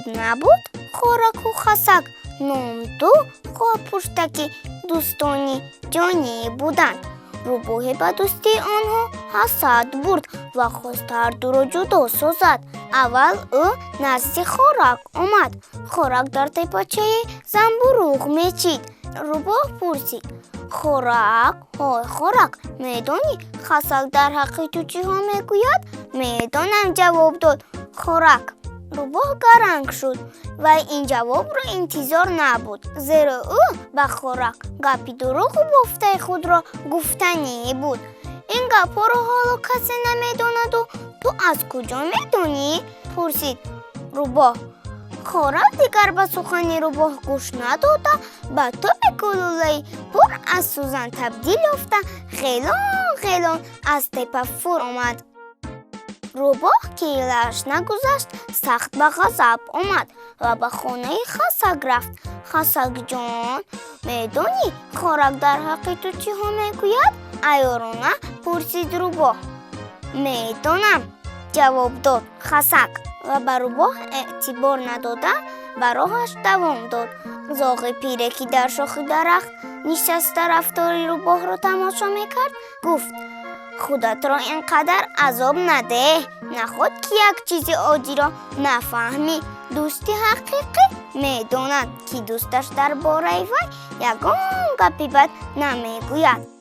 خود نبود خوراک و خسک نمدو خورپوشتکی دوستانی جانی بودند. روباه به دوستی آنها حسد برد و خواست هر دو را جدا سازد. اول او نزد خوراک آمد. خوراک در تپاچه زنبوروغ میچید. روباه پرسید: خوراک های خوراک، میدانی خسک در حق تو چی ها میگوید؟ میدانم، جواب داد خوراک. روباه گرنگ شد و این جواب را انتظار نبود، زیرا او به خوراک گپی دروغ و بافته خود را گفتنی بود. این گپا را حالا کسی نمیداند و تو از کجا میدانی؟ پرسید روباه. خوراک دیگر به سخن روباه گوش نداده به طور گلوله پر از سوزن تبدیل یافته خیلان از تپه فرود آمد. روباه که ایله‌اش نگذشت سخت به غضب آمد و به خانه خسک رفت. خسک جان، میدانی خوراک در حق تو چی ها میگوید؟ عیارانه پرسید روباه. میدانم، جواب داد خسک و به روباه اعتبار نداده به راهش دوام داد. زاغ پیره که در شاخ درخت نشسته رفتار روباه را تماشا میکرد گفت: خودت را اینقدر عذاب نده، نخود که یک چیز عادی را نفهمی. دوستی حقیقی میداند که دوستش در باره وی یگان گپی بد نمیگوید.